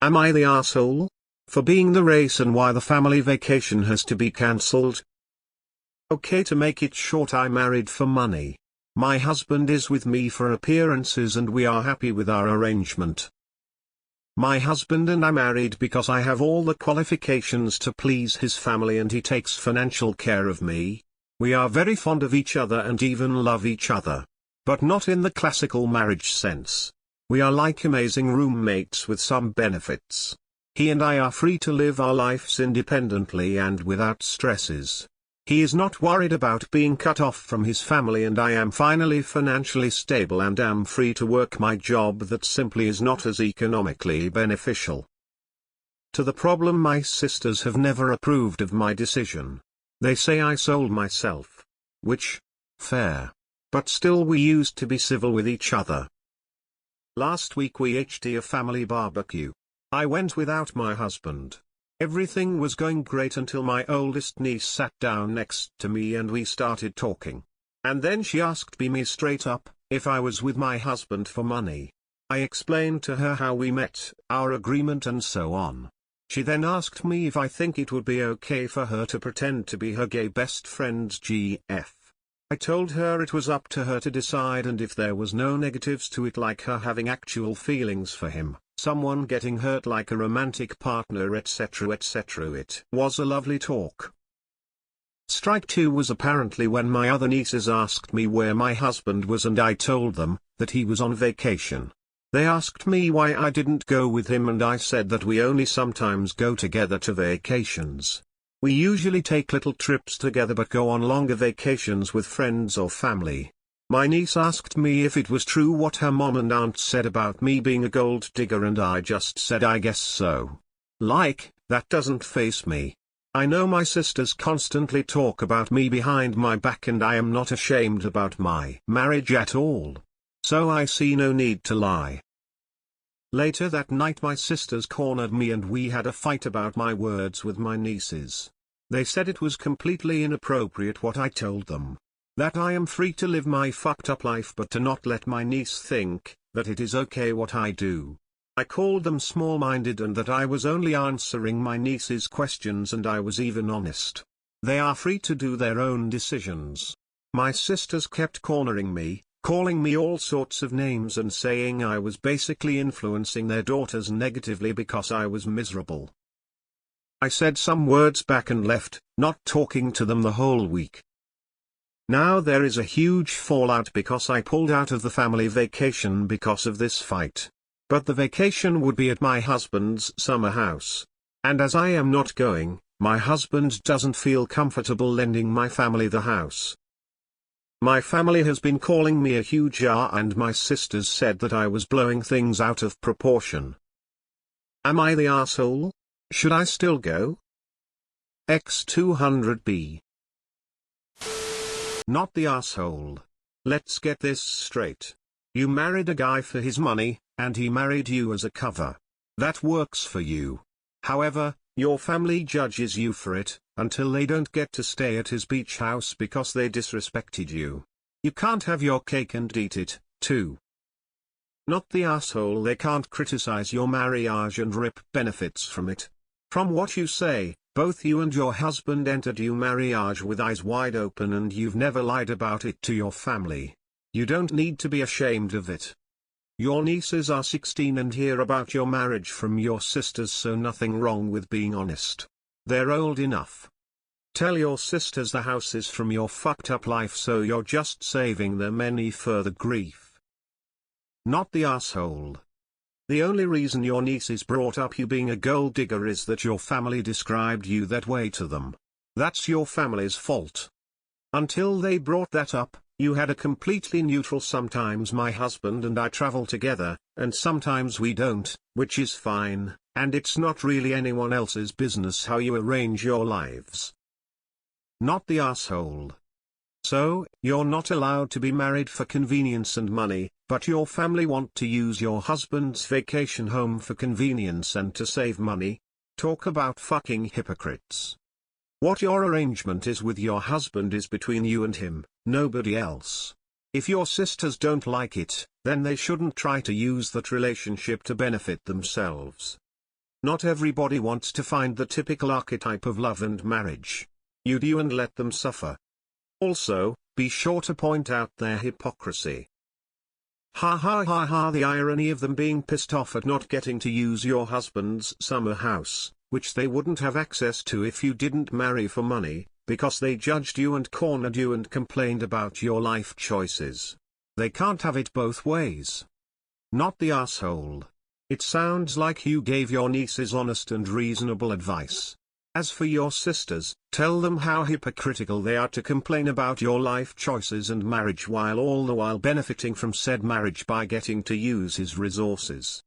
Am I the asshole for being the reason why the family vacation has to be cancelled? Okay, to make it short, I married for money. My husband is with me for appearances and we are happy with our arrangement. My husband and I married because I have all the qualifications to please his family and he takes financial care of me. We are very fond of each other and even love each other. But not in the classical marriage sense. We are like amazing roommates with some benefits. He and I are free to live our lives independently and without stresses. He is not worried about being cut off from his family and I am finally financially stable and am free to work my job that simply is not as economically beneficial. To the problem, my sisters have never approved of my decision. They say I sold myself. Which, fair. But still we used to be civil with each other. Last week we had a family barbecue. I went without my husband. Everything was going great until my oldest niece sat down next to me and we started talking. And then she asked me straight up, if I was with my husband for money. I explained to her how we met, our agreement and so on. She then asked me if I think it would be okay for her to pretend to be her gay best friend's GF. I told her it was up to her to decide and if there was no negatives to it, like her having actual feelings for him, someone getting hurt like a romantic partner, etc. etc. It was a lovely talk. Strike two was apparently when my other nieces asked me where my husband was and I told them that he was on vacation. They asked me why I didn't go with him and I said that we only sometimes go together to vacations. We usually take little trips together but go on longer vacations with friends or family. My niece asked me if it was true what her mom and aunt said about me being a gold digger and I just said I guess so. Like, that doesn't faze me. I know my sisters constantly talk about me behind my back and I am not ashamed about my marriage at all. So I see no need to lie. Later that night my sisters cornered me and we had a fight about my words with my nieces. They said it was completely inappropriate what I told them. That I am free to live my fucked up life but to not let my niece think that it is okay what I do. I called them small-minded and that I was only answering my niece's questions and I was even honest. They are free to do their own decisions. My sisters kept cornering me, calling me all sorts of names and saying I was basically influencing their daughters negatively because I was miserable. I said some words back and left, not talking to them the whole week. Now there is a huge fallout because I pulled out of the family vacation because of this fight. But the vacation would be at my husband's summer house. And as I am not going, my husband doesn't feel comfortable lending my family the house. My family has been calling me a huge and my sisters said that I was blowing things out of proportion. Am I the asshole? Should I still go? X200B. Not the asshole. Let's get this straight. You married a guy for his money, and he married you as a cover. That works for you. However, your family judges you for it, until they don't get to stay at his beach house because they disrespected you. You can't have your cake and eat it, too. Not the asshole. They can't criticize your marriage and rip benefits from it. From what you say, both you and your husband entered your marriage with eyes wide open and you've never lied about it to your family. You don't need to be ashamed of it. Your nieces are 16 and hear about your marriage from your sisters, so nothing wrong with being honest. They're old enough. Tell your sisters the house is from your fucked up life, so you're just saving them any further grief. Not the asshole. The only reason your nieces brought up you being a gold digger is that your family described you that way to them. That's your family's fault. Until they brought that up, you had a completely neutral sometimes my husband and I travel together, and sometimes we don't, which is fine, and it's not really anyone else's business how you arrange your lives. Not the asshole. So, you're not allowed to be married for convenience and money, but your family want to use your husband's vacation home for convenience and to save money? Talk about fucking hypocrites. What your arrangement is with your husband is between you and him, nobody else. If your sisters don't like it, then they shouldn't try to use that relationship to benefit themselves. Not everybody wants to find the typical archetype of love and marriage. You do and let them suffer. Also, be sure to point out their hypocrisy. Ha ha ha ha, the irony of them being pissed off at not getting to use your husband's summer house, which they wouldn't have access to if you didn't marry for money, because they judged you and cornered you and complained about your life choices. They can't have it both ways. Not the asshole. It sounds like you gave your nieces honest and reasonable advice. As for your sisters, tell them how hypocritical they are to complain about your life choices and marriage while all the while benefiting from said marriage by getting to use his resources.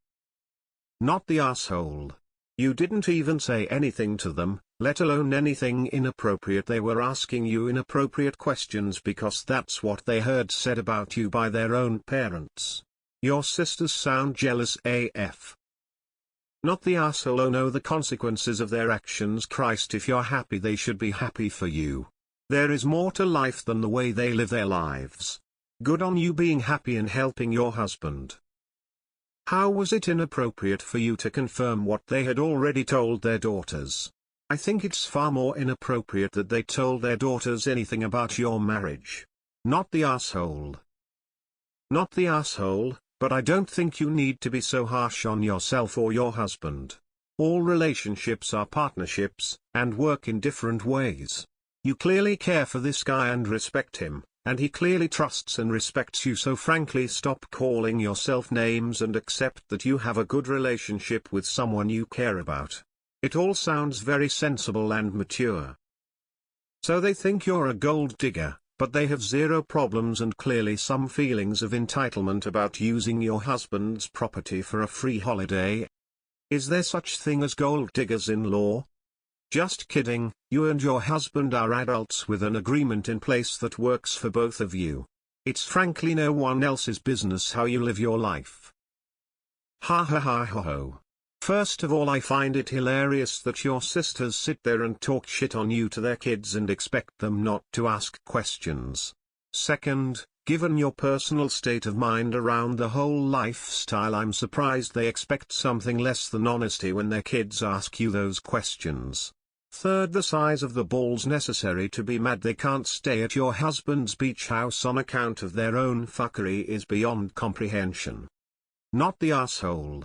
Not the asshole. You didn't even say anything to them, let alone anything inappropriate. They were asking you inappropriate questions because that's what they heard said about you by their own parents. Your sisters sound jealous AF. Not the asshole. Oh no, the consequences of their actions. Christ, if you're happy they should be happy for you. There is more to life than the way they live their lives. Good on you being happy and helping your husband. How was it inappropriate for you to confirm what they had already told their daughters? I think it's far more inappropriate that they told their daughters anything about your marriage. Not the asshole. Not the asshole. But I don't think you need to be so harsh on yourself or your husband. All relationships are partnerships, and work in different ways. You clearly care for this guy and respect him, and he clearly trusts and respects you, so frankly stop calling yourself names and accept that you have a good relationship with someone you care about. It all sounds very sensible and mature. So they think you're a gold digger. But they have zero problems and clearly some feelings of entitlement about using your husband's property for a free holiday. Is there such thing as gold diggers in law? Just kidding, you and your husband are adults with an agreement in place that works for both of you. It's frankly no one else's business how you live your life. Ha ha ha ho ho. First of all, I find it hilarious that your sisters sit there and talk shit on you to their kids and expect them not to ask questions. Second, given your personal state of mind around the whole lifestyle, I'm surprised they expect something less than honesty when their kids ask you those questions. Third, the size of the balls necessary to be mad they can't stay at your husband's beach house on account of their own fuckery is beyond comprehension. Not the asshole.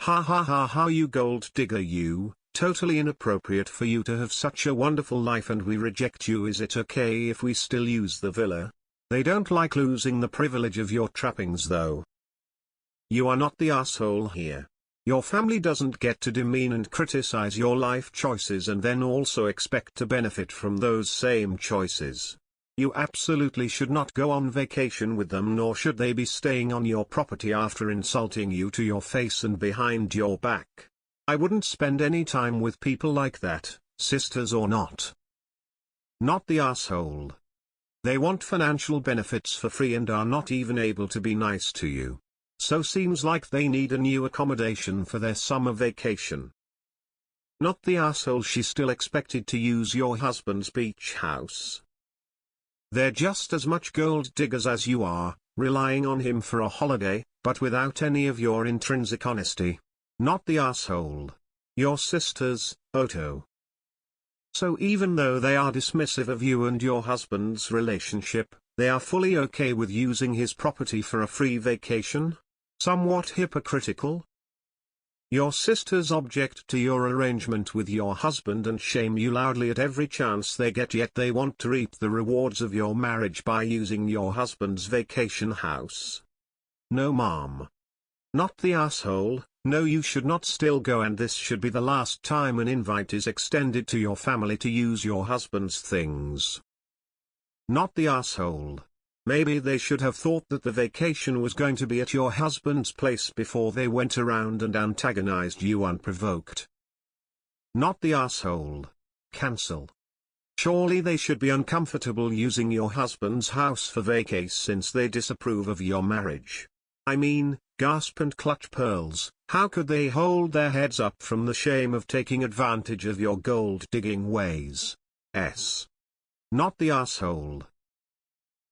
Ha ha ha ha, you gold digger you, totally inappropriate for you to have such a wonderful life and we reject you. Is it okay if we still use the villa? They don't like losing the privilege of your trappings though. You are not the asshole here. Your family doesn't get to demean and criticize your life choices and then also expect to benefit from those same choices. You absolutely should not go on vacation with them, nor should they be staying on your property after insulting you to your face and behind your back. I wouldn't spend any time with people like that, sisters or not. Not the asshole. They want financial benefits for free and are not even able to be nice to you. So seems like they need a new accommodation for their summer vacation. Not the asshole. She's still expected to use your husband's beach house. They're just as much gold diggers as you are, relying on him for a holiday, but without any of your intrinsic honesty. Not the asshole. Your sisters, Otto. So even though they are dismissive of you and your husband's relationship, they are fully okay with using his property for a free vacation? Somewhat hypocritical? Your sisters object to your arrangement with your husband and shame you loudly at every chance they get, yet they want to reap the rewards of your marriage by using your husband's vacation house. No ma'am. Not the asshole. No, you should not still go, and this should be the last time an invite is extended to your family to use your husband's things. Not the asshole. Maybe they should have thought that the vacation was going to be at your husband's place before they went around and antagonized you unprovoked. Not the asshole. Cancel. Surely they should be uncomfortable using your husband's house for vacay since they disapprove of your marriage. I mean, gasp and clutch pearls, how could they hold their heads up from the shame of taking advantage of your gold-digging ways? Not the asshole.